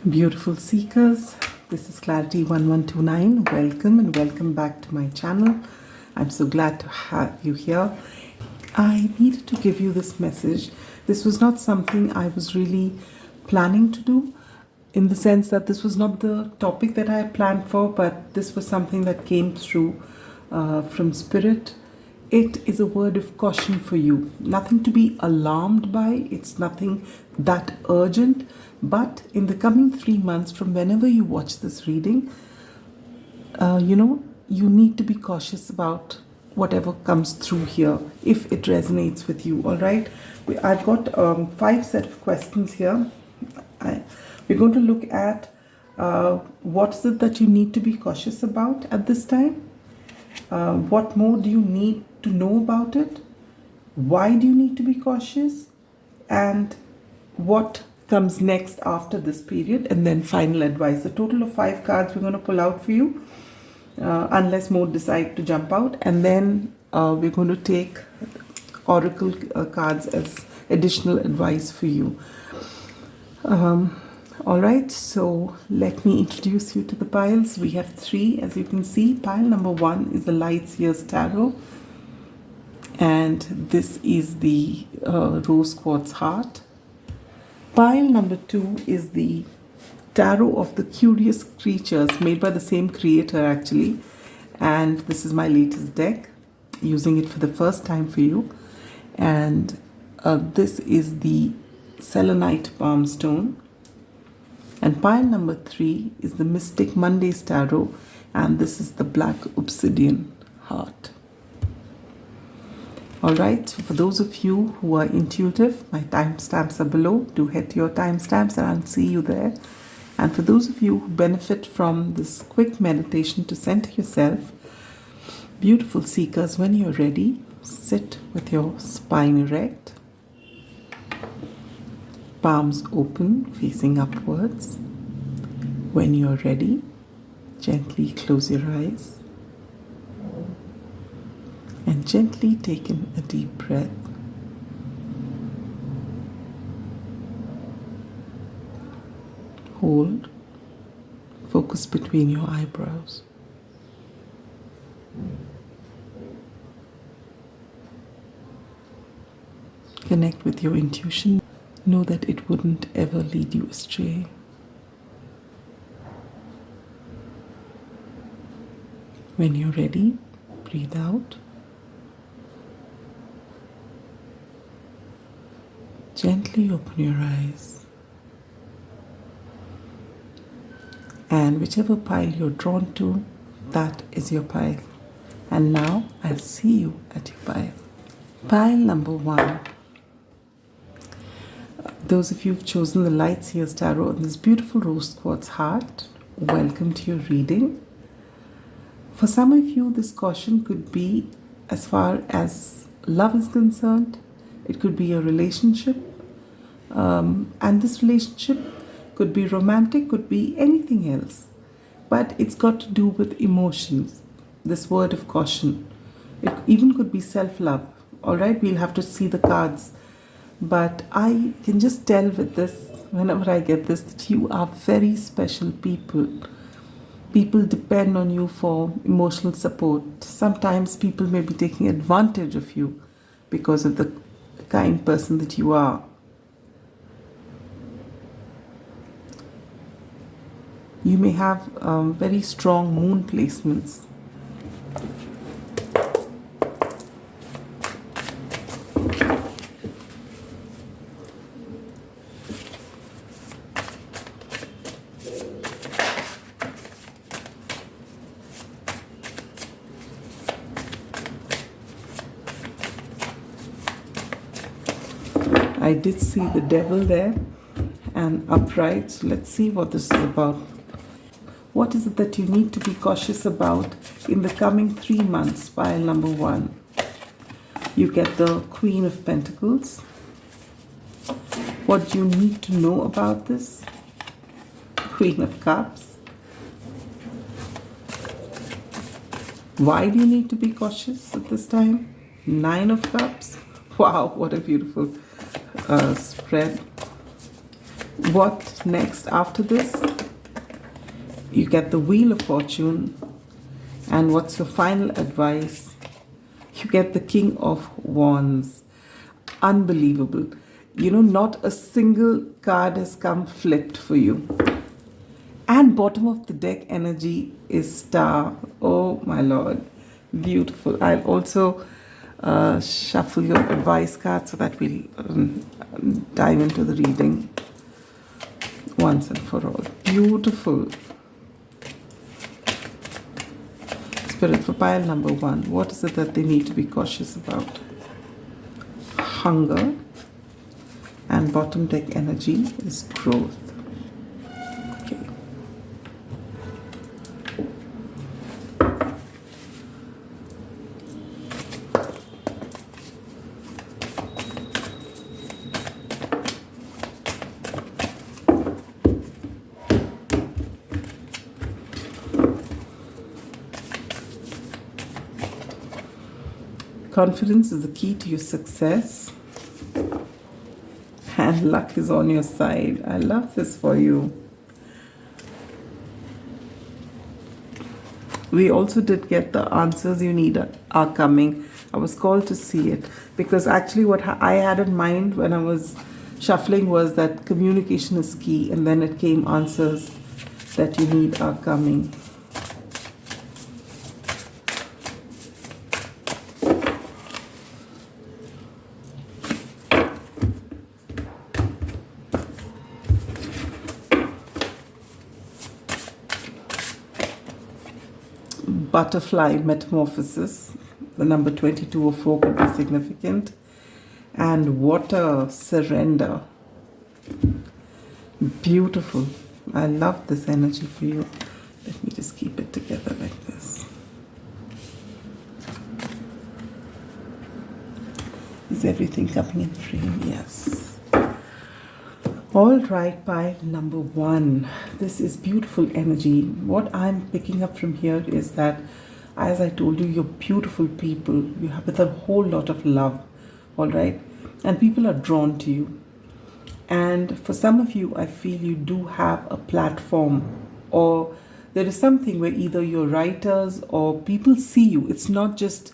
Beautiful seekers, this is Clarity 1129. Welcome and welcome back to my channel. I'm so glad to have you here. I needed to give you this message. This was not something I was really planning to do, in the sense that this was not the topic that I had planned for, but this was something that came through from Spirit. It is a word of caution for you. Nothing to be alarmed by. It's nothing that urgent. But in the coming 3 months, from whenever you watch this reading, you need to be cautious about whatever comes through here, if it resonates with you. All right. I've got 5 set of questions here. We're going to look at what is it that you need to be cautious about at this time. What more do you need to know about it? Why do you need to be cautious? And what comes next after this period? And then final advice. A total of 5 cards we're going to pull out for you, unless more decide to jump out. And then we're going to take oracle cards as additional advice for you. All right, so let me introduce you to the piles. We have 3, as you can see. Pile number 1 is the Light Seers Tarot, and this is the Rose Quartz Heart. Pile number 2 is the Tarot of the Curious Creatures, made by the same creator actually, and this is my latest deck, using it for the first time for you. And this is the Selenite Palm Stone. And pile number 3 is the Mystic Monday's Tarot, and this is the Black Obsidian Heart. Alright, so for those of you who are intuitive, my timestamps are below. Do head to your timestamps and I'll see you there. And for those of you who benefit from this quick meditation to center yourself, beautiful seekers, when you're ready, sit with your spine erect, palms open, facing upwards. When you're ready, gently close your eyes and gently take in a deep breath. Hold. Focus between your eyebrows. Connect with your intuition. Know that it wouldn't ever lead you astray. When you're ready, breathe out. Gently open your eyes. And whichever pile you're drawn to, that is your pile. And now I'll see you at your pile. Pile number 1. Those of you who've chosen the Light Seers Tarot and this beautiful Rose Quartz Heart, welcome to your reading. For some of you, this caution could be as far as love is concerned. It could be a relationship, and this relationship could be romantic, could be anything else, but it's got to do with emotions. This word of caution. It even could be self-love. All right, we'll have to see the cards. But I can just tell with this, whenever I get this, that you are very special people. People depend on you for emotional support. Sometimes people may be taking advantage of you because of the kind person that you are. You may have very strong moon placements. I did see the devil there and upright. So let's see what this is about. What is it that you need to be cautious about in the coming 3 months? Pile number 1. You get the Queen of Pentacles. What do you need to know about this? Queen of Cups. Why do you need to be cautious at this time? 9 of Cups. Wow, what a beautiful spread. What next after this? You get the Wheel of Fortune. And what's your final advice? You get the King of Wands. Unbelievable. You know, not a single card has come flipped for you. And bottom of the deck energy is Star. Oh my Lord. Beautiful. I'll also shuffle your advice card so that we'll dive into the reading once and for all. Beautiful. Spirit, for pile number 1, what is it that they need to be cautious about? Hunger. And bottom deck energy is growth. Okay. Confidence is the key to your success. And luck is on your side. I love this for you. We also did get the answers you need are coming. I was called to see it because actually what I had in mind when I was shuffling was that communication is key, and then it came answers that you need are coming. Butterfly metamorphosis, the number 22 or 4 could be significant. And water, surrender. Beautiful. I love this energy for you. Let me just keep it together like this. Is everything coming in frame? Yes. All right, pile number 1. This is beautiful energy. What I'm picking up from here is that, as I told you, you're beautiful people. You have with a whole lot of love. All right. And people are drawn to you. And for some of you, I feel you do have a platform, or there is something where either you're writers or people see you. It's not just,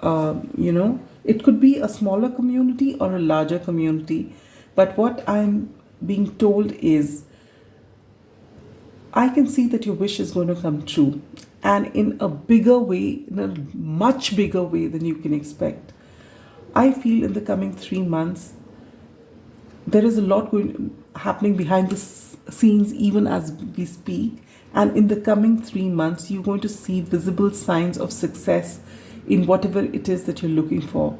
it could be a smaller community or a larger community. But what I'm being told is, I can see that your wish is going to come true, and in a bigger way, in a much bigger way than you can expect. I feel in the coming 3 months, there is a lot happening behind the scenes even as we speak. And in the coming 3 months, you're going to see visible signs of success in whatever it is that you're looking for.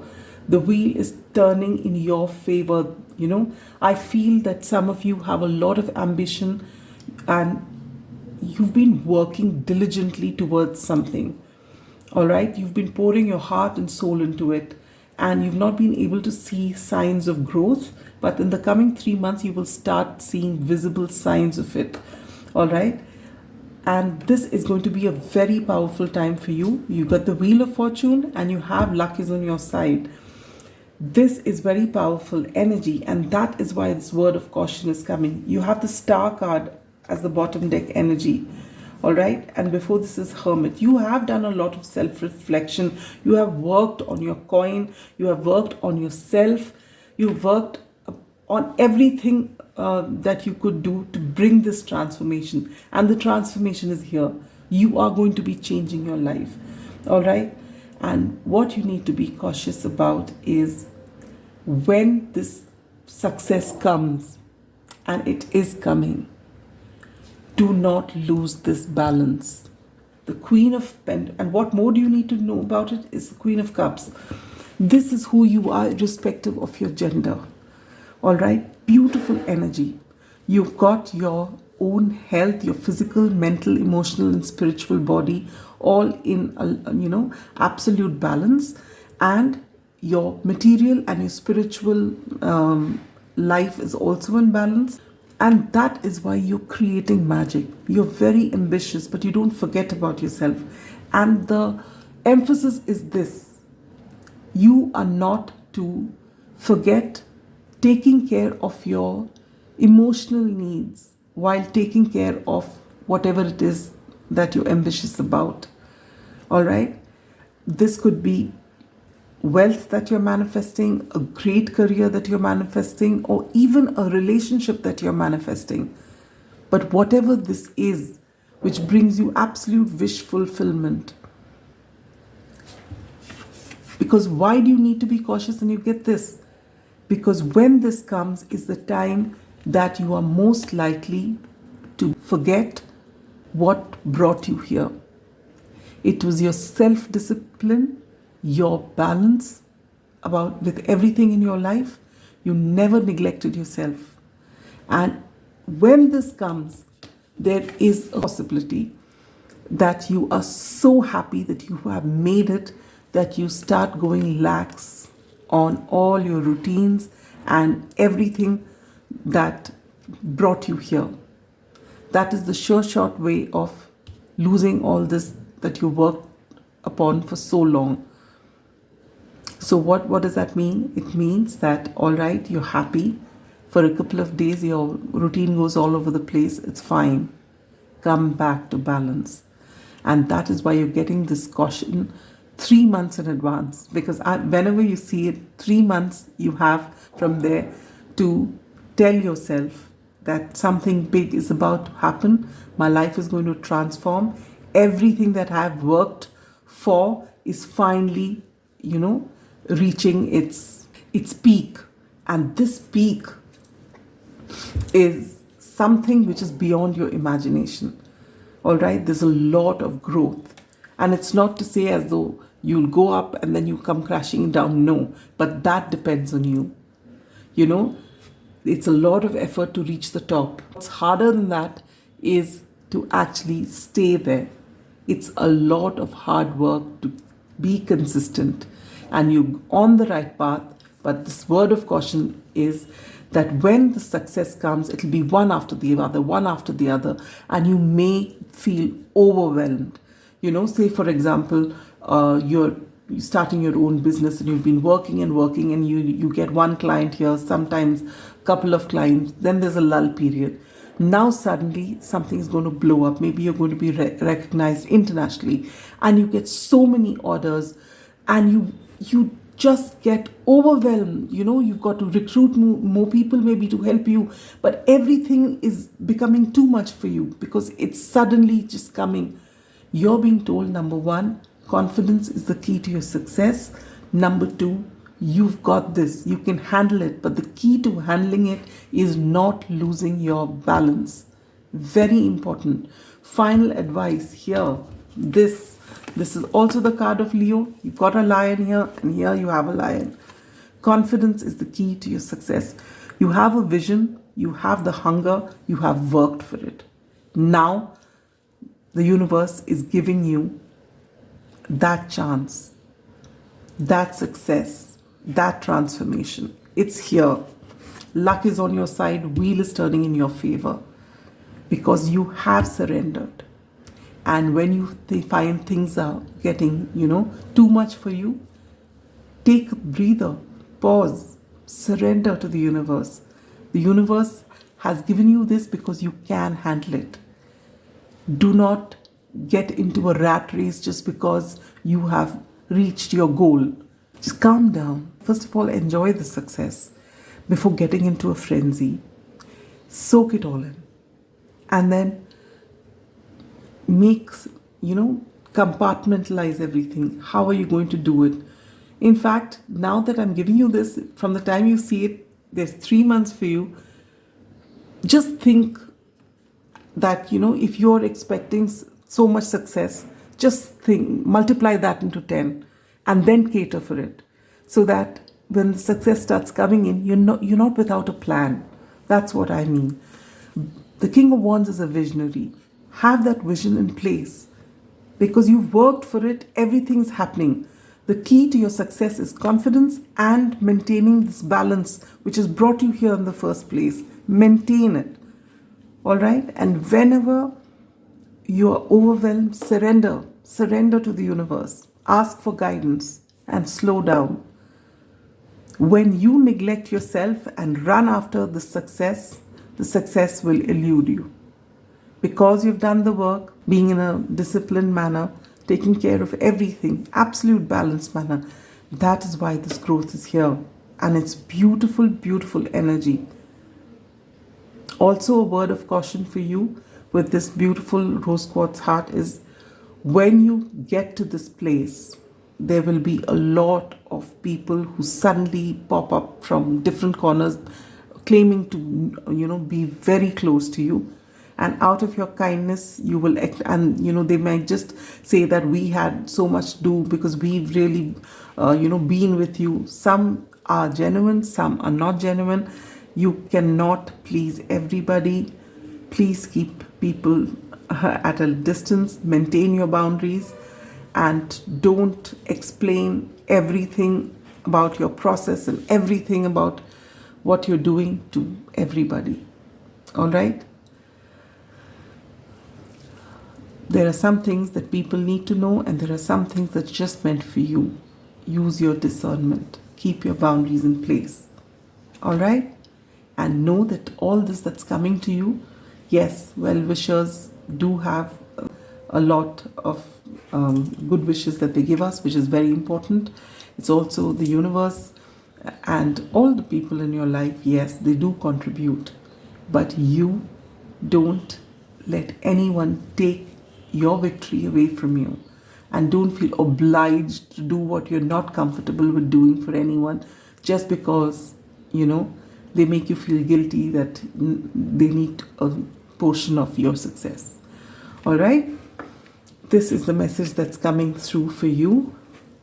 The wheel is turning in your favor. You know, I feel that some of you have a lot of ambition and you've been working diligently towards something. All right. You've been pouring your heart and soul into it, and you've not been able to see signs of growth. But in the coming 3 months, you will start seeing visible signs of it. All right. And this is going to be a very powerful time for you. You got the Wheel of Fortune and you have luck is on your side. This is very powerful energy, and that is why this word of caution is coming. You have the Star card as the bottom deck energy. All right. And before this is Hermit. You have done a lot of self-reflection. You have worked on your coin. You have worked on yourself. You've worked on everything that you could do to bring this transformation. And the transformation is here. You are going to be changing your life. All right. And what you need to be cautious about is when this success comes, and it is coming, do not lose this balance. The Queen of Pentacles, and what more do you need to know about it, is the Queen of Cups. This is who you are, irrespective of your gender. All right, beautiful energy. You've got your own health, your physical, mental, emotional, and spiritual body all in absolute balance, and your material and your spiritual life is also in balance. And that is why you're creating magic. You're very ambitious, but you don't forget about yourself. And the emphasis is this: you are not to forget taking care of your emotional needs while taking care of whatever it is that you're ambitious about. All right? This could be wealth that you're manifesting, a great career that you're manifesting, or even a relationship that you're manifesting. But whatever this is, which brings you absolute wish fulfillment. Because why do you need to be cautious? And you get this. Because when this comes is the time that you are most likely to forget what brought you here. It was your self-discipline, your balance with everything in your life. You never neglected yourself. And when this comes, there is a possibility that you are so happy that you have made it, that you start going lax on all your routines and everything that brought you here. That is the sure short way of losing all this that you worked upon for so long. So what does that mean? It means that, all right, you're happy. For a couple of days, your routine goes all over the place. It's fine. Come back to balance. And that is why you're getting this caution 3 months in advance. Because whenever you see it, 3 months you have from there to tell yourself that something big is about to happen. My life is going to transform. Everything that I've worked for is finally, reaching its peak. And this peak is something which is beyond your imagination. All right, there's a lot of growth. And it's not to say as though you'll go up and then you come crashing down. No, but that depends on you. It's a lot of effort to reach the top. What's harder than that is to actually stay there. It's a lot of hard work to be consistent, and you're on the right path. But this word of caution is that when the success comes, it'll be one after the other, and you may feel overwhelmed. Say for example, you're starting your own business and you've been working and you get one client here, sometimes a couple of clients, then there's a lull period. Now suddenly something is going to blow up. Maybe you're going to be recognized internationally and you get so many orders and you just get overwhelmed. You've got to recruit more people maybe to help you, but everything is becoming too much for you because it's suddenly just coming. You're being told, number one, confidence is the key to your success. Number two, you've got this, you can handle it. But the key to handling it is not losing your balance. Very important. Final advice here. This is also the card of Leo. You've got a lion here, and here you have a lion. Confidence is the key to your success. You have a vision, you have the hunger, you have worked for it. Now, the universe is giving you that chance, that success, that transformation. It's here. Luck is on your side. Wheel is turning in your favor because you have surrendered. And when you find things are getting, too much for you, take a breather, pause, surrender to the universe. The universe has given you this because you can handle it. Do not get into a rat race just because you have reached your goal. Just calm down. First of all, enjoy the success before getting into a frenzy. Soak it all in. And then compartmentalize everything. How are you going to do it? In fact, now that I'm giving you this, from the time you see it, there's 3 months for you. Just think that, if you're expecting so much success, just think, multiply that into 10 and then cater for it. So that when the success starts coming in, you're not without a plan. That's what I mean. The King of Wands is a visionary. Have that vision in place because you've worked for it. Everything's happening. The key to your success is confidence and maintaining this balance which has brought you here in the first place. Maintain it. All right? And whenever you are overwhelmed, surrender to the universe. Ask for guidance and slow down. When you neglect yourself and run after the success, the success will elude you. Because you've done the work, being in a disciplined manner, taking care of everything, absolute balanced manner, that is why this growth is here. And it's beautiful, beautiful energy. Also, a word of caution for you with this beautiful rose quartz heart is when you get to this place, there will be a lot of people who suddenly pop up from different corners claiming to, be very close to you. And out of your kindness, you will, and they might just say that we had so much to do because we've really, been with you. Some are genuine, some are not genuine. You cannot please everybody. Please keep people at a distance, maintain your boundaries, and don't explain everything about your process and everything about what you're doing to everybody. All right? There are some things that people need to know, and there are some things that's just meant for you. Use your discernment. Keep your boundaries in place. All right? And know that all this that's coming to you, yes, well-wishers do have a lot of good wishes that they give us, which is very important. It's also the universe and all the people in your life, yes, they do contribute. But you don't let anyone take your victory away from you. And don't feel obliged to do what you're not comfortable with doing for anyone just because, they make you feel guilty that they need a portion of your success. All right? This is the message that's coming through for you.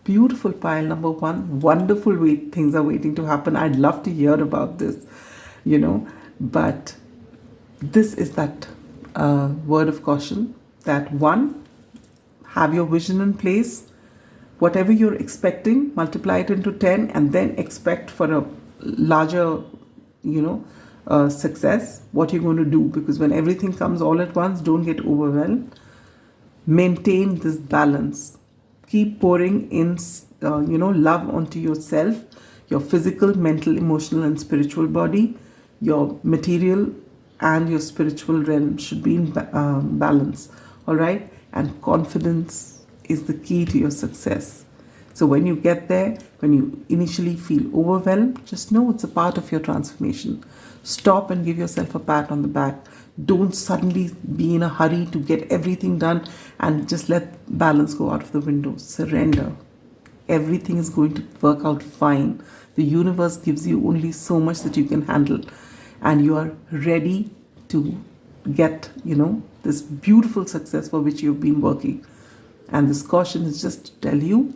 Beautiful pile number 1. Wonderful things are waiting to happen. I'd love to hear about this, but this is that word of caution that 1, have your vision in place. Whatever you're expecting, multiply it into 10 and then expect for a larger, success, what you're going to do. Because when everything comes all at once, don't get overwhelmed. Maintain this balance. Keep pouring in, love onto yourself, your physical, mental, emotional, and spiritual body. Your material and your spiritual realm should be in balance. All right? And confidence is the key to your success. So when you get there, when you initially feel overwhelmed, just know it's a part of your transformation. Stop and give yourself a pat on the back. Don't suddenly be in a hurry to get everything done and just let balance go out of the window. Surrender. Everything is going to work out fine. The universe gives you only so much that you can handle. And you are ready to get, this beautiful success for which you've been working. And this caution is just to tell you,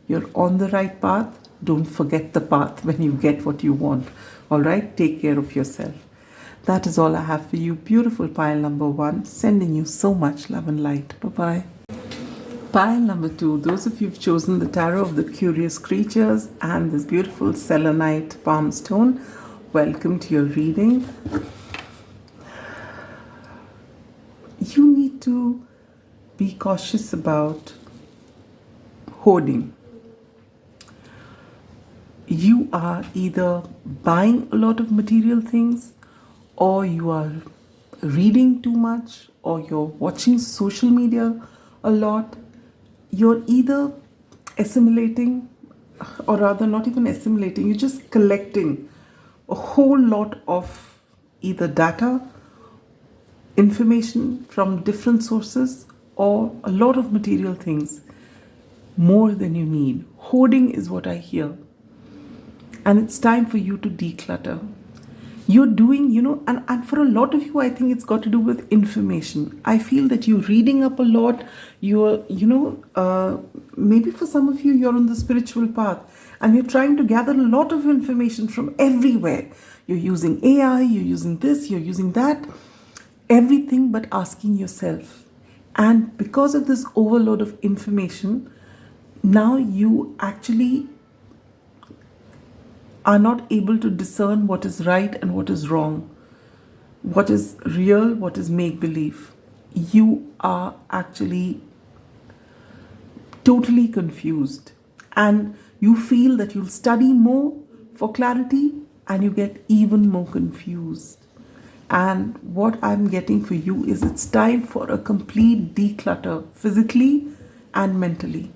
you're on the right path. Don't forget the path when you get what you want. All right? Take care of yourself. That is all I have for you. Beautiful pile number 1. Sending you so much love and light. Bye-bye. Pile number 2. Those of you who've chosen the Tarot of the Curious Creatures and this beautiful selenite palm stone, welcome to your reading. You need to be cautious about hoarding. You are either buying a lot of material things, or you are reading too much, or you're watching social media a lot. You're either assimilating, or rather not even assimilating, you're just collecting a whole lot of either data, information from different sources, or a lot of material things, more than you need. Hoarding is what I hear. And it's time for you to declutter. You're doing, and for a lot of you, I think it's got to do with information. I feel that you're reading up a lot. You're, maybe for some of you, you're on the spiritual path and you're trying to gather a lot of information from everywhere. You're using AI, you're using this, you're using that, everything but asking yourself. And because of this overload of information, now you actually are not able to discern what is right and what is wrong, what is real, what is make-believe. You are actually totally confused, and you feel that you'll study more for clarity and you get even more confused. And what I'm getting for you is it's time for a complete declutter, physically and mentally.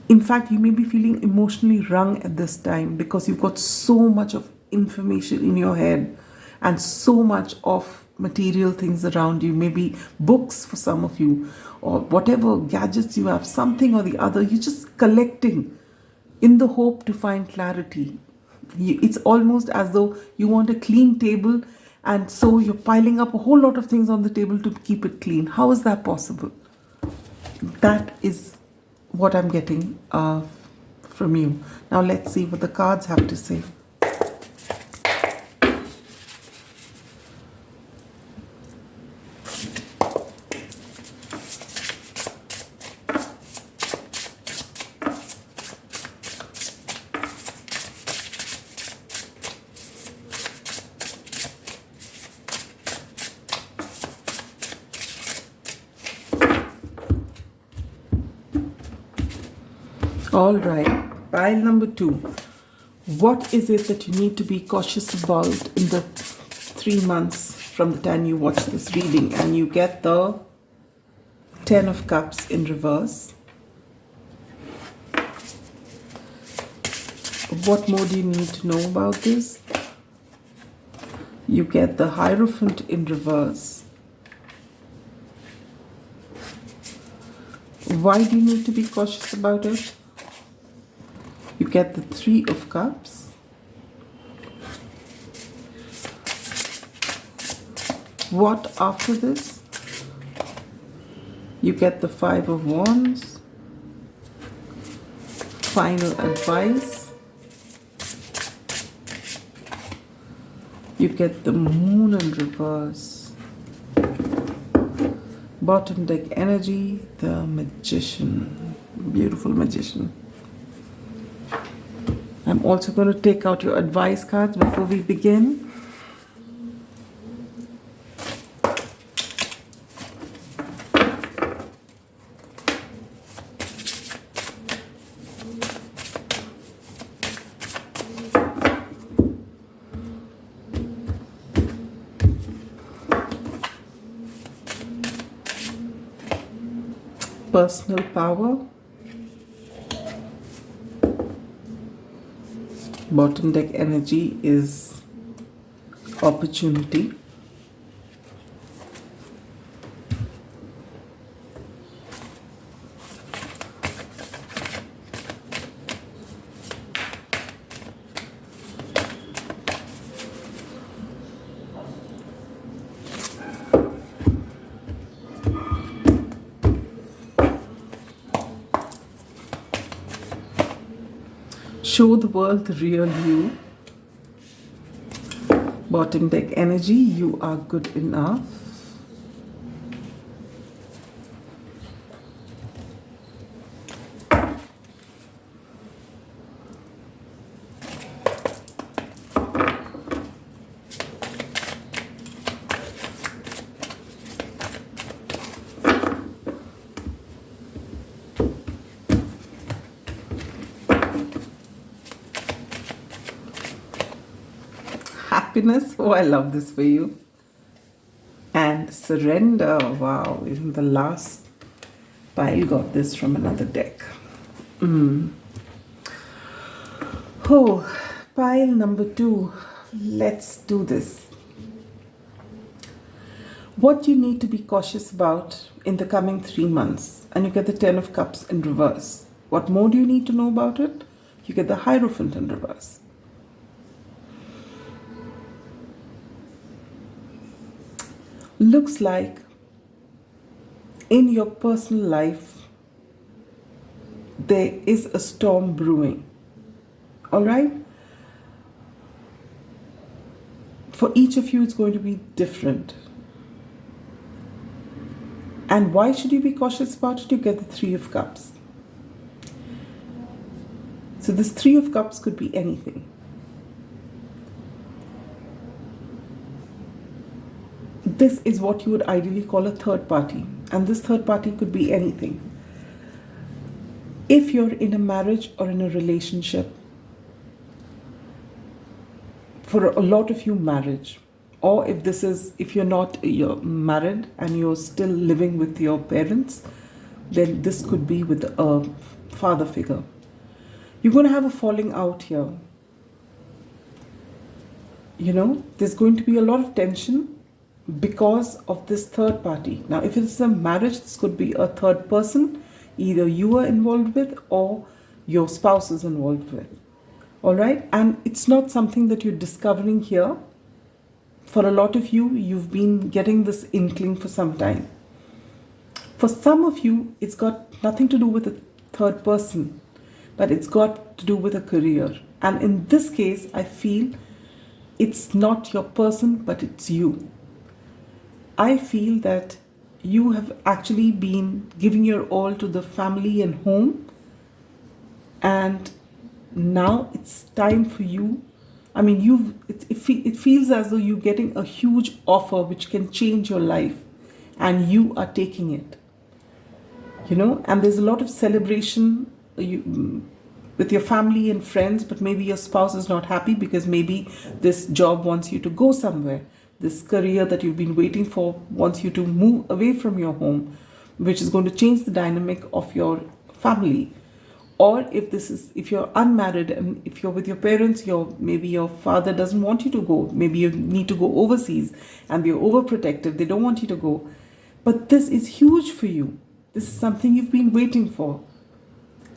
In fact, you may be feeling emotionally wrung at this time because you've got so much of information in your head and so much of material things around you, maybe books for some of you, or whatever gadgets you have, something or the other. You're just collecting in the hope to find clarity. It's almost as though you want a clean table, and so you're piling up a whole lot of things on the table to keep it clean. How is that possible? That is what I'm getting from you. Now let's see what the cards have to say. All right, pile number 2. What is it that you need to be cautious about in the 3 months from the time you watch this reading? And you get the 10 of Cups in reverse. What more do you need to know about this? You get the Hierophant in reverse. Why do you need to be cautious about it? You get the 3 of Cups. What after this? You get the 5 of Wands. Final advice. You get the Moon in reverse. Bottom deck energy, the Magician. Beautiful Magician. I'm also going to take out your advice cards before we begin. Personal power. Bottom deck energy is opportunity. Show the world the real you. Bottom deck energy, you are good enough. Happiness, oh, I love this for you. And surrender, wow, even the last pile got this from another deck. Oh, pile number 2, let's do this. What you need to be cautious about in the coming 3 months, and you get the 10 of Cups in reverse. What more do you need to know about it? You get the Hierophant in reverse. Looks like in your personal life there is a storm brewing. All right? For each of you, it's going to be different. And why should you be cautious about it? You get the 3 of Cups. So this 3 of Cups could be anything. This is what you would ideally call a third party. And this third party could be anything. If you're in a marriage or in a relationship, for a lot of you, marriage, or if you're married and you're still living with your parents, then this could be with a father figure. You're going to have a falling out here. There's going to be a lot of tension because of this third party. Now, if it's a marriage, this could be a third person, either you are involved with or your spouse is involved with. All right? And it's not something that you're discovering here. For a lot of you, you've been getting this inkling for some time. For some of you, it's got nothing to do with a third person, but it's got to do with a career. And in this case, I feel it's not your person, but it's you. I feel that you have actually been giving your all to the family and home, and now it's time for you. I mean, it feels as though you're getting a huge offer which can change your life, and you are taking it. And there's a lot of celebration with your family and friends, but maybe your spouse is not happy because maybe this job wants you to go somewhere. This career that you've been waiting for wants you to move away from your home, which is going to change the dynamic of your family. Or if you're unmarried and if you're with your parents, maybe your father doesn't want you to go. Maybe you need to go overseas and they're overprotective. They don't want you to go. But this is huge for you. This is something you've been waiting for.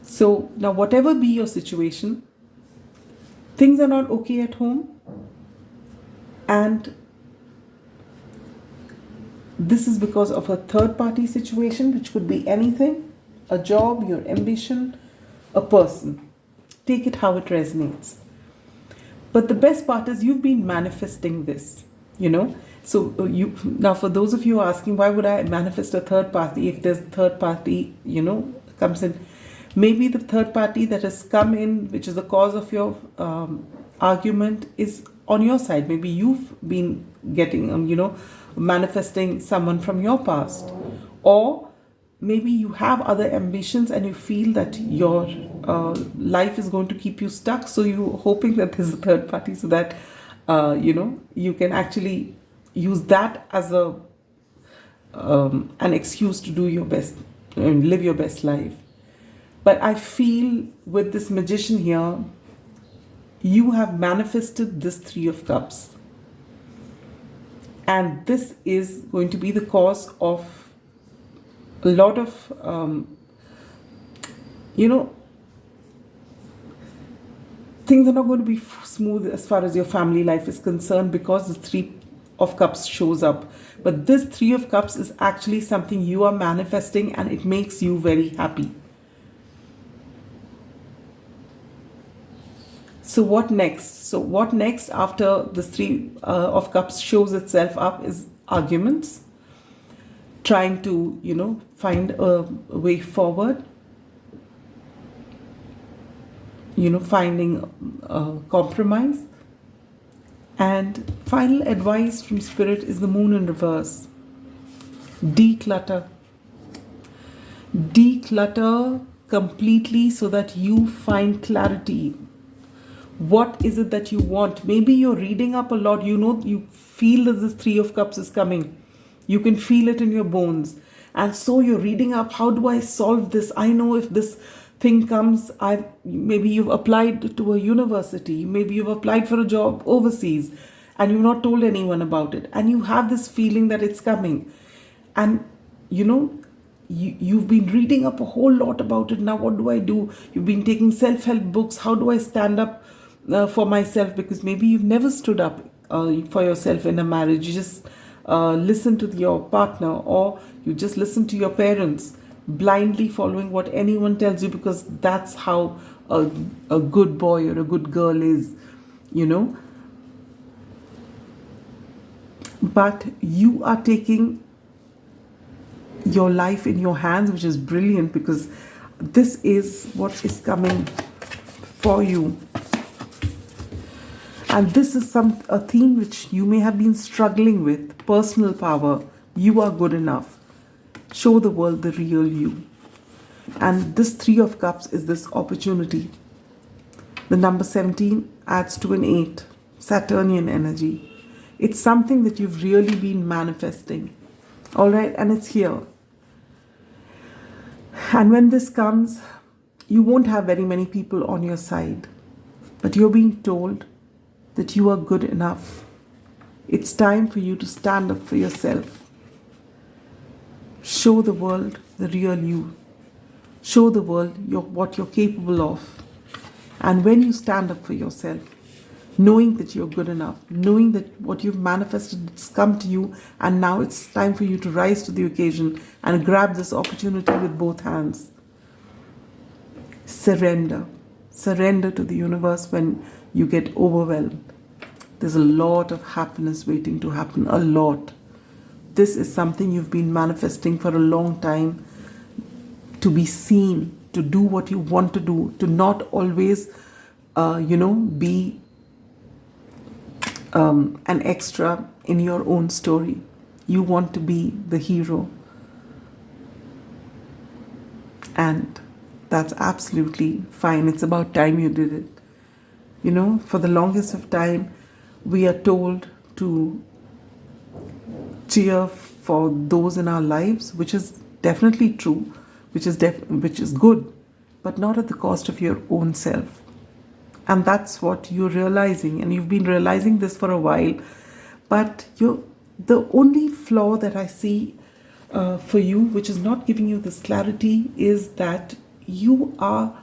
So now, whatever be your situation, things are not okay at home, and this is because of a third party situation, which could be anything, a job, your ambition, a person. Take it how it resonates. But the best part is you've been manifesting this, So now, for those of you asking, why would I manifest a third party if there's a third party, comes in? Maybe the third party that has come in, which is the cause of your argument, is on your side. Maybe you've been getting, manifesting someone from your past. Or maybe you have other ambitions and you feel that your life is going to keep you stuck. So you're hoping that there's a third party so that, you can actually use that as an excuse to do your best and live your best life. But I feel with this magician here, you have manifested this Three of Cups. And this is going to be the cause of a lot of, things are not going to be smooth as far as your family life is concerned because the Three of Cups shows up. But this Three of Cups is actually something you are manifesting, and it makes you very happy. So what next? So what next after this Three of Cups shows itself up is arguments, trying to, find a way forward, finding a compromise. And final advice from Spirit is the Moon in reverse. Declutter. Declutter completely so that you find clarity. What is it that you want? Maybe you're reading up a lot. You feel that this Three of Cups is coming. You can feel it in your bones. And so you're reading up, how do I solve this? I know if this thing comes, maybe you've applied to a university. Maybe you've applied for a job overseas and you've not told anyone about it. And you have this feeling that it's coming. And, you've been reading up a whole lot about it. Now, what do I do? You've been taking self-help books. How do I stand up for myself? Because maybe you've never stood up for yourself in a marriage. You just listen to your partner, or you just listen to your parents, blindly following what anyone tells you, because that's how a good boy or a good girl is, But you are taking your life in your hands, which is brilliant, because this is what is coming for you. And this is a theme which you may have been struggling with. Personal power. You are good enough. Show the world the real you. And this Three of Cups is this opportunity. The number 17 adds to an 8. Saturnian energy. It's something that you've really been manifesting. All right, and it's here. And when this comes, you won't have very many people on your side, but you're being told that you are good enough. It's time for you to stand up for yourself. Show the world the real you. Show the world what you're capable of. And when you stand up for yourself, knowing that you're good enough, knowing that what you've manifested has come to you, and now it's time for you to rise to the occasion and grab this opportunity with both hands. Surrender. Surrender to the universe when you get overwhelmed. There's a lot of happiness waiting to happen, a lot. This is something you've been manifesting for a long time, to be seen, to do what you want to do, to not always, be an extra in your own story. You want to be the hero. And that's absolutely fine. It's about time you did it. For the longest of time, we are told to cheer for those in our lives, which is definitely true, which is good, but not at the cost of your own self. And that's what you're realizing, and you've been realizing this for a while. But the only flaw that I see for you, which is not giving you this clarity, is that you are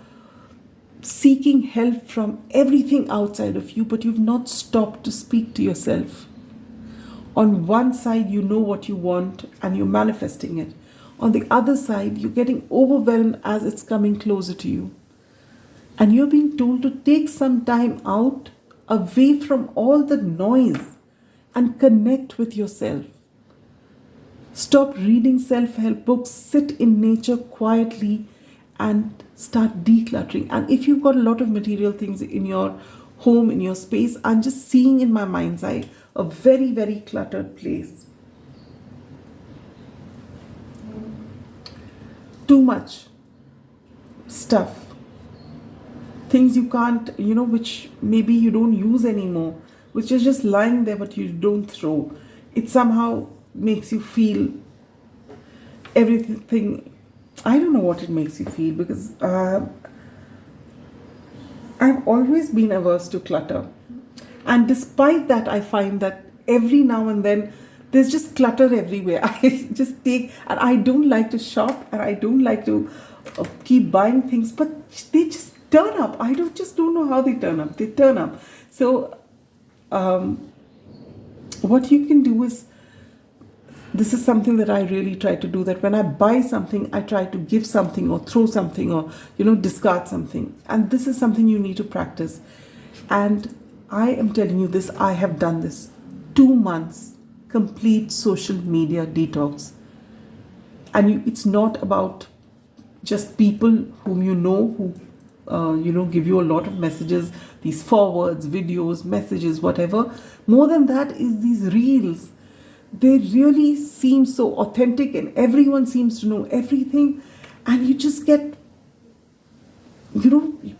seeking help from everything outside of you, but you've not stopped to speak to yourself. On one side, you know what you want and you're manifesting it. On the other side, you're getting overwhelmed as it's coming closer to you. And you're being told to take some time out, away from all the noise, and connect with yourself. Stop reading self-help books, sit in nature quietly and start decluttering. And if you've got a lot of material things in your home, in your space, I'm just seeing in my mind's eye a very, very cluttered place. Too much stuff. Things you can't, which maybe you don't use anymore, which is just lying there but you don't throw. It somehow makes you feel everything. I don't know what it makes you feel, because I've always been averse to clutter. And despite that, I find that every now and then there's just clutter everywhere. I just take, and I don't like to shop, and I don't like to keep buying things, but they just turn up. I just don't know how they turn up. They turn up. So what you can do is, this is something that I really try to do, that when I buy something, I try to give something or throw something or, discard something. And this is something you need to practice. And I am telling you this, I have done this. 2 months, complete social media detox. And it's not about just people whom you know, who give you a lot of messages, these forwards, videos, messages, whatever. More than that is these reels. They really seem so authentic, and everyone seems to know everything. And you just get,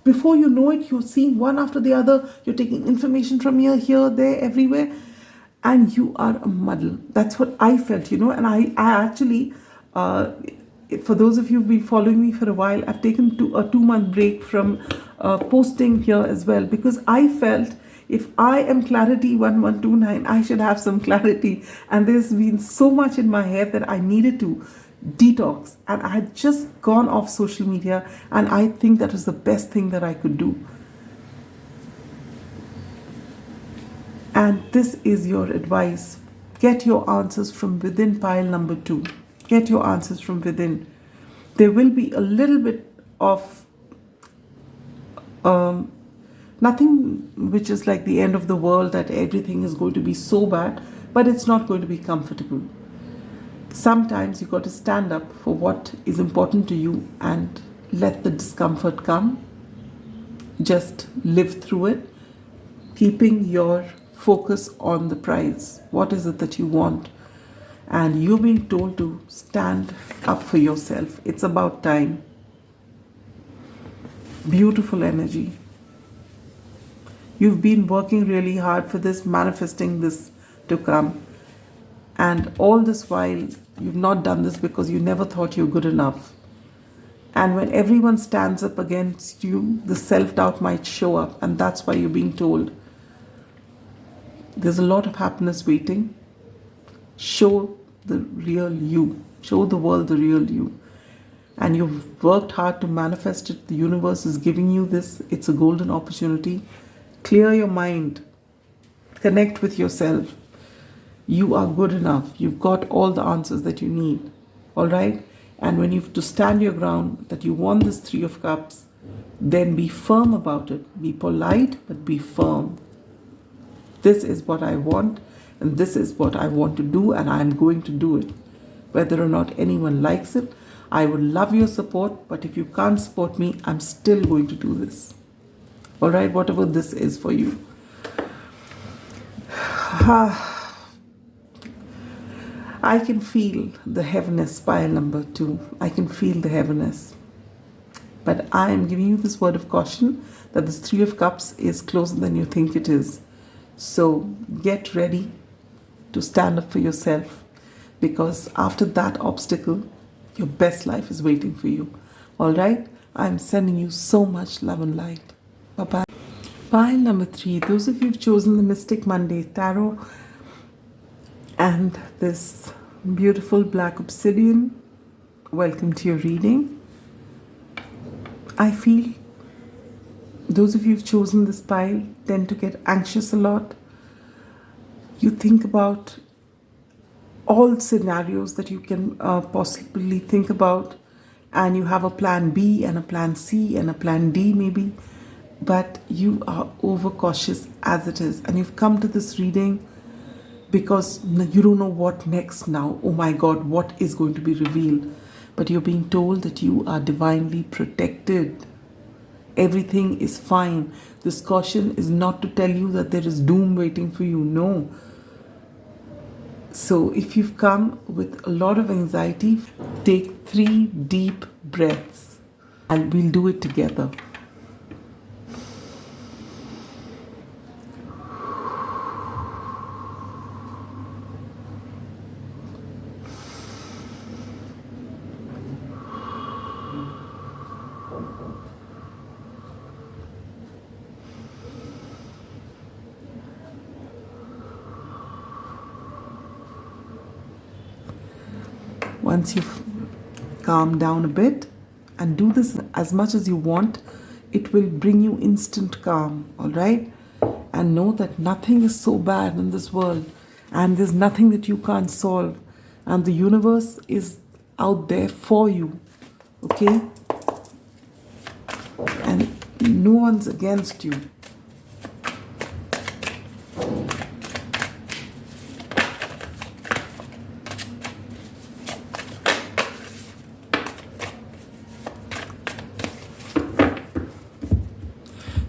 before you know it, you're seeing one after the other. You're taking information from here, there, everywhere. And you are a muddle. That's what I felt, And I actually, for those of you who've been following me for a while, I've taken a 2-month break from posting here as well, because I felt if I am Clarity 1129, I should have some clarity. And there's been so much in my head that I needed to detox. And I had just gone off social media, and I think that was the best thing that I could do. And this is your advice. Get your answers from within, pile number 2. Get your answers from within. There will be a little bit of nothing which is like the end of the world, that everything is going to be so bad, but it's not going to be comfortable. Sometimes you've got to stand up for what is important to you and let the discomfort come. Just live through it, keeping your focus on the prize. What is it that you want? And you're being told to stand up for yourself. It's about time. Beautiful energy. You've been working really hard for this, manifesting this to come. And all this while, you've not done this because you never thought you're good enough. And when everyone stands up against you, the self-doubt might show up, and that's why you're being told there's a lot of happiness waiting. Show the real you. Show the world the real you. And you've worked hard to manifest it. The universe is giving you this. It's a golden opportunity. Clear your mind. Connect with yourself. You are good enough. You've got all the answers that you need. All right? And when you have to stand your ground that you want this Three of Cups, then be firm about it. Be polite, but be firm. This is what I want, and this is what I want to do, and I'm going to do it. Whether or not anyone likes it, I would love your support, but if you can't support me, I'm still going to do this. All right, whatever this is for you. I can feel the heaviness, pile number 2. I can feel the heaviness. But I am giving you this word of caution that this Three of Cups is closer than you think it is. So get ready to stand up for yourself, because after that obstacle, your best life is waiting for you. All right? I'm sending you so much love and light. Bye-bye. Pile number 3. Those of you who've chosen the Mystic Monday Tarot and this beautiful black obsidian, welcome to your reading. I feel those of you who've chosen this pile tend to get anxious a lot. You think about all scenarios that you can possibly think about, and you have a plan B and a plan C and a plan D maybe, but you are overcautious as it is. And you've come to this reading because you don't know what next now. Oh my God, what is going to be revealed? But you're being told that you are divinely protected. Everything is fine. This caution is not to tell you that there is doom waiting for you. No. So if you've come with a lot of anxiety, take 3 deep breaths and we'll do it together. Once you've calmed down a bit, and do this as much as you want, it will bring you instant calm, all right? And know that nothing is so bad in this world, and there's nothing that you can't solve, and the universe is out there for you, okay? And no one's against you.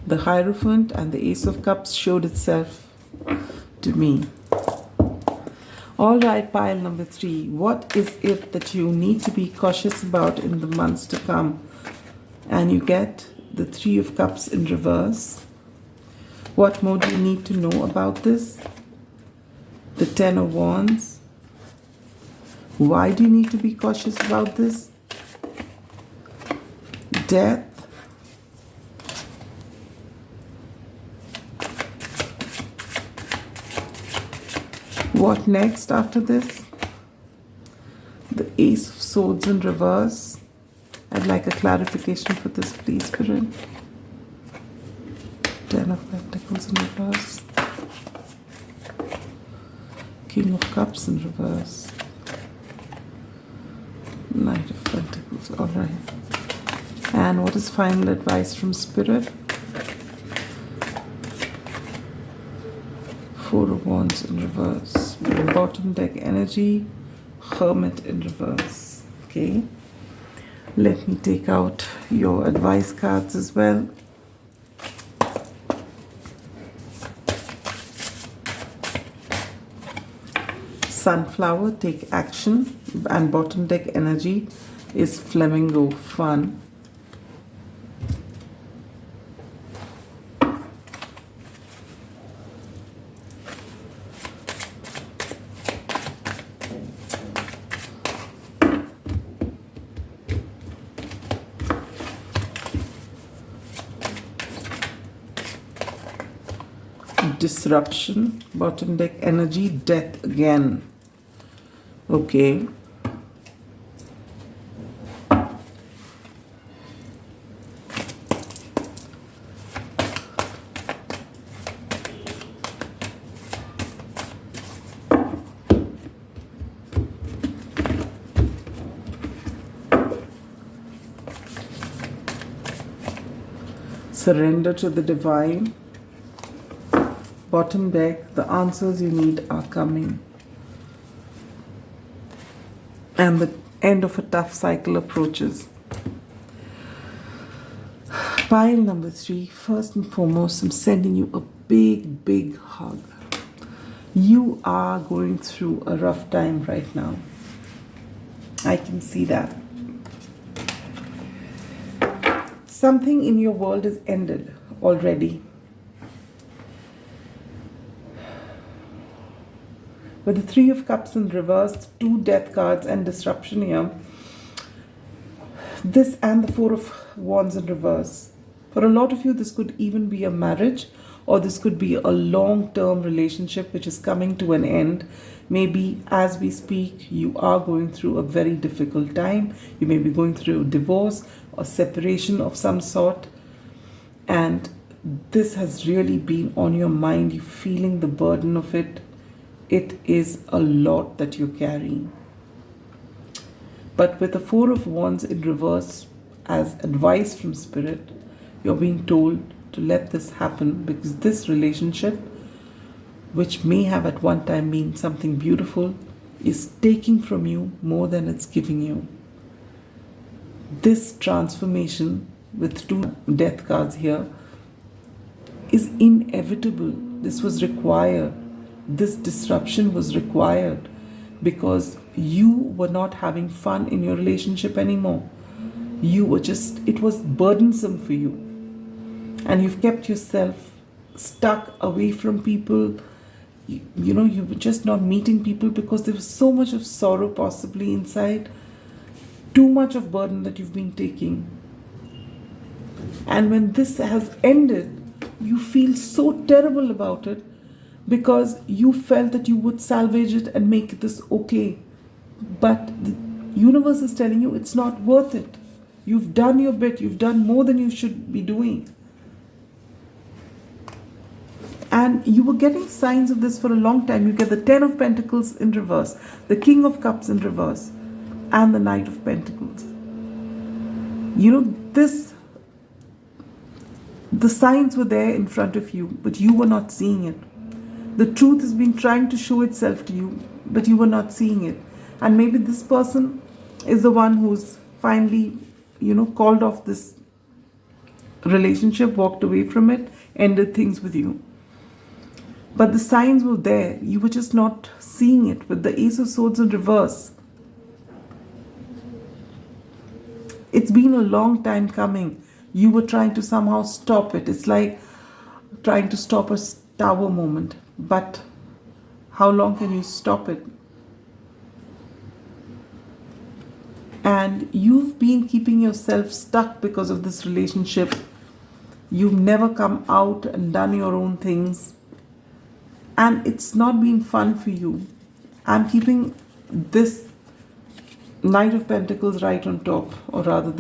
The Hierophant and the Ace of Cups showed itself to me. All right, pile number 3. What is it that you need to be cautious about in the months to come? And you get the 3 of Cups in reverse. What more do you need to know about this? The 10 of Wands. Why do you need to be cautious about this? Death. What next after this? The Ace of Swords in reverse. I'd like a clarification for this, please, Spirit. 10 of Pentacles in reverse. King of Cups in reverse. Knight of Pentacles. All right. And what is final advice from Spirit? 4 of Wands in reverse. Bottom deck energy, Hermit in reverse. Okay. Let me take out your advice cards as well. Sunflower, take action. And bottom deck energy is Flamingo, fun. disruption, bottom deck energy, death again. Okay. Surrender to the divine. Bottom deck, the answers you need are coming. And the end of a tough cycle approaches. Pile number 3, first and foremost, I'm sending you a big, big hug. You are going through a rough time right now. I can see that. Something in your world is ended already. With the 3 of Cups in reverse, 2 death cards and disruption here. This and the 4 of Wands in reverse. For a lot of you, this could even be a marriage, or this could be a long-term relationship which is coming to an end. Maybe as we speak, you are going through a very difficult time. You may be going through a divorce or separation of some sort. And this has really been on your mind. You're feeling the burden of it. It is a lot that you're carrying. But with the 4 of Wands in reverse, as advice from Spirit, you're being told to let this happen, because this relationship, which may have at one time been something beautiful, is taking from you more than it's giving you. This transformation with 2 death cards here is inevitable. This was required. This disruption was required because you were not having fun in your relationship anymore. You were just, it was burdensome for you. And you've kept yourself stuck away from people. You know, you were just not meeting people because there was so much of sorrow possibly inside. Too much of burden that you've been taking. And when this has ended, you feel so terrible about it because you felt that you would salvage it and make this okay. But the universe is telling you it's not worth it. You've done your bit. You've done more than you should be doing. And you were getting signs of this for a long time. You get the 10 of Pentacles in reverse, the King of Cups in reverse, and the Knight of Pentacles. You know, the signs were there in front of you, but you were not seeing it. The truth has been trying to show itself to you, but you were not seeing it. And maybe this person is the one who's finally, you know, called off this relationship, walked away from it, ended things with you. But the signs were there. You were just not seeing it with the Ace of Swords in reverse. It's been a long time coming. You were trying to somehow stop it. It's like trying to stop a tower moment. But how long can you stop it? And you've been keeping yourself stuck because of this relationship. You've never come out and done your own things. And it's not been fun for you. I'm keeping this Knight of Pentacles right on top, or rather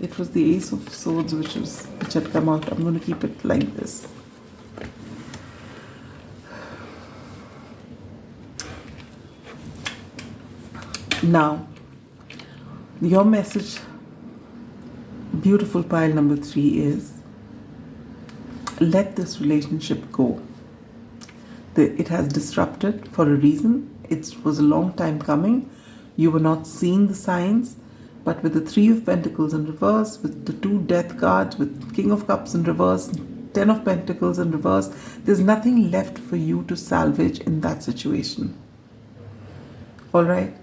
it was the Ace of Swords which had come out. I'm going to keep it like this. Now, your message, beautiful pile number 3, is let this relationship go. It has disrupted for a reason. It was a long time coming. You were not seeing the signs. But with the 3 of Pentacles in reverse, with the 2 death cards, with King of Cups in reverse, 10 of Pentacles in reverse, there's nothing left for you to salvage in that situation. Alright?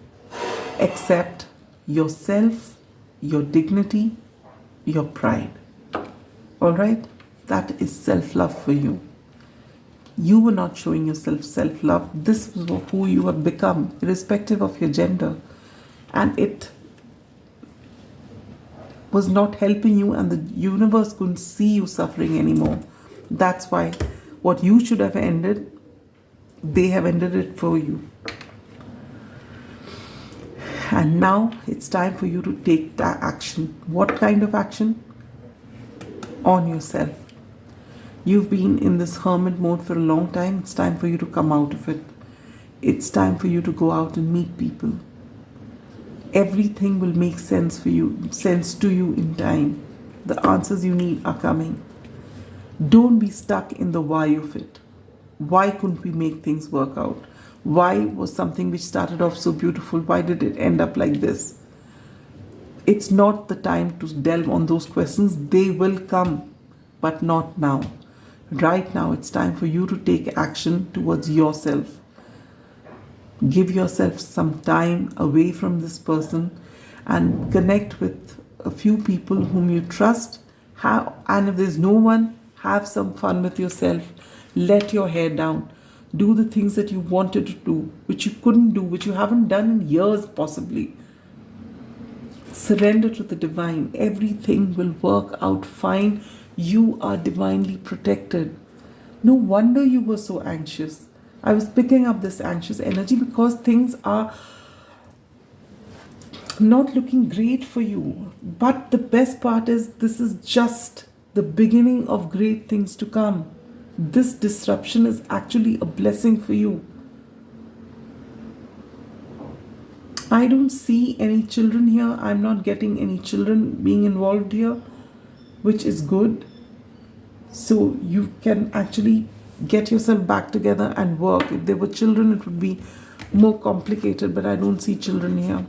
Except yourself, your dignity, your pride. Alright? That is self-love for you. You were not showing yourself self-love. This was who you have become, irrespective of your gender. And it was not helping you, and the universe couldn't see you suffering anymore. That's why What you should have ended, they have ended it for you. And now it's time for you to take that action. What kind of action? On yourself. You've been in this hermit mode for a long time. It's time for you to come out of it. It's time for you to go out and meet people. Everything will make sense to you in time. The answers you need are coming. Don't be stuck in the why of it. Why couldn't we make things work out? Why was something which started off so beautiful, why did it end up like this? It's not the time to delve on those questions. They will come, but not now. Right now, it's time for you to take action towards yourself. Give yourself some time away from this person and connect with a few people whom you trust. And if there's no one, have some fun with yourself. Let your hair down. Do the things that you wanted to do, which you couldn't do, which you haven't done in years possibly. Surrender to the divine. Everything will work out fine. You are divinely protected. No wonder you were so anxious. I was picking up this anxious energy because things are not looking great for you. But the best part is this is just the beginning of great things to come. This disruption is actually a blessing for you. I don't see any children here. I'm not getting any children being involved here, which is good. So you can actually get yourself back together and work. If there were children, it would be more complicated, but I don't see children here.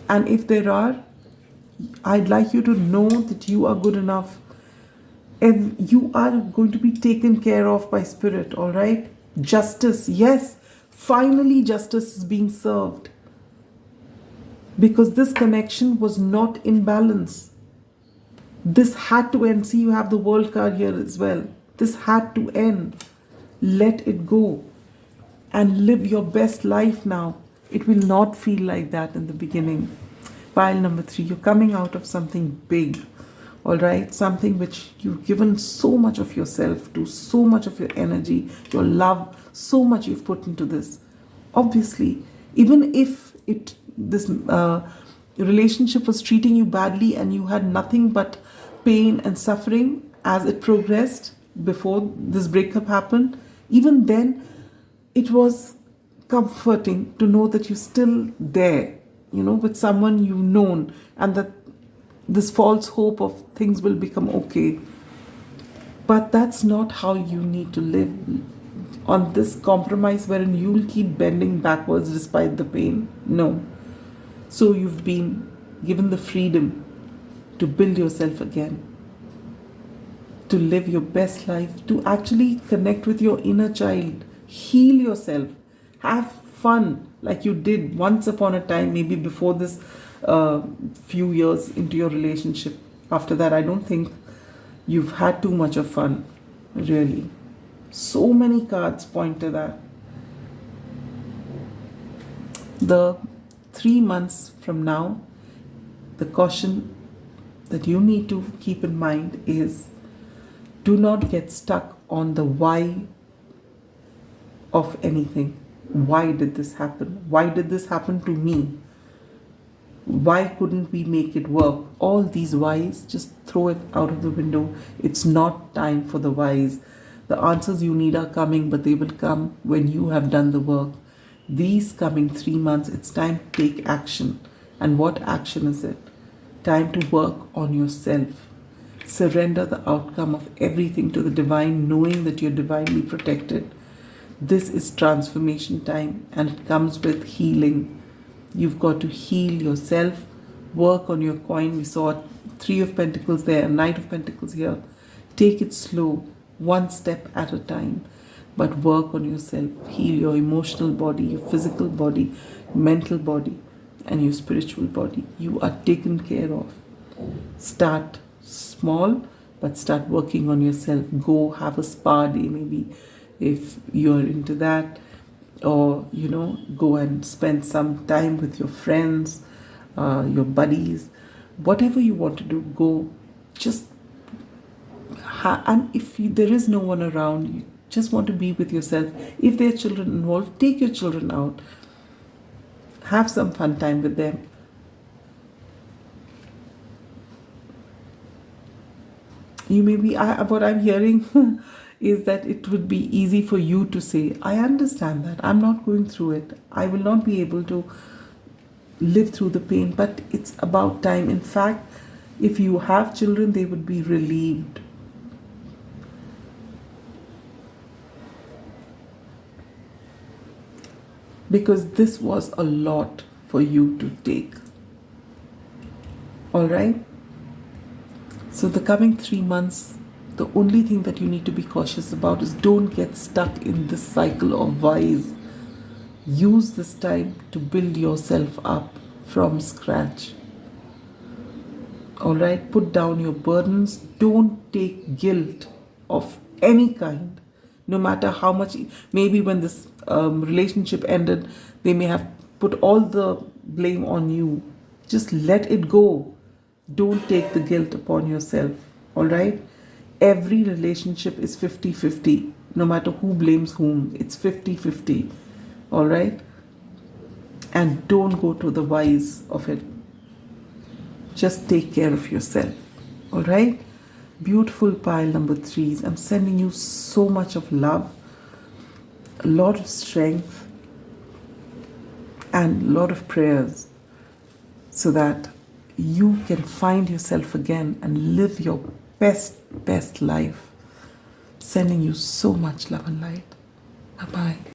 And if there are, I'd like you to know that you are good enough and you are going to be taken care of by spirit, all right? Justice, yes, finally justice is being served. Because this connection was not in balance. This had to end. See, you have the world card here as well. This had to end. Let it go and live your best life now. It will not feel like that in the beginning. Pile number 3, you're coming out of something big, all right? Something which you've given so much of yourself to, so much of your energy, your love, so much you've put into this. Obviously, even if this relationship was treating you badly and you had nothing but pain and suffering as it progressed before this breakup happened, even then it was comforting to know that you're still there, with someone you've known, and that this false hope of things will become okay. But that's not how you need to live on this compromise wherein you'll keep bending backwards despite the pain. No. So you've been given the freedom to build yourself again, to live your best life, to actually connect with your inner child, heal yourself, have fun like you did once upon a time, maybe before this few years into your relationship. After that, I don't think you've had too much of fun, really. So many cards point to that. The 3 months from now, the caution that you need to keep in mind is do not get stuck on the why of anything. Why did this happen? Why did this happen to me? Why couldn't we make it work? All these whys, just throw it out of the window. It's not time for the whys. The answers you need are coming, but they will come when you have done the work. These coming 3 months, it's time to take action. And what action is it? Time to work on yourself. Surrender the outcome of everything to the divine, knowing that you're divinely protected. This is transformation time, and it comes with healing. You've got to heal yourself, work on your coin. We saw 3 of Pentacles there, a Knight of Pentacles here. Take it slow, one step at a time, but work on yourself. Heal your emotional body, your physical body, mental body, and your spiritual body. You are taken care of. Start small, but start working on yourself. Go have a spa day, maybe, if you're into that. Or, go and spend some time with your friends, your buddies. Whatever you want to do, go. Just and if there is no one around, you just want to be with yourself. If there are children involved, take your children out. Have some fun time with them. You may be, what I'm hearing is that it would be easy for you to say, I understand that, I'm not going through it, I will not be able to live through the pain, but it's about time. In fact, if you have children, they would be relieved. Because this was a lot for you to take. All right? So the coming 3 months, the only thing that you need to be cautious about is don't get stuck in this cycle of whys. Use this time to build yourself up from scratch. All right? Put down your burdens. Don't take guilt of any kind, no matter how much. Maybe when this relationship ended, they may have put all the blame on you. Just let it go. Don't take the guilt upon yourself. All right? Every relationship is 50-50. No matter who blames whom, it's 50-50. All right? And don't go to the whys of it. Just take care of yourself. All right? Beautiful pile number 3s. I'm sending you so much of love, a lot of strength, and a lot of prayers so that you can find yourself again and live your best life. Sending you so much love and light. Bye-bye.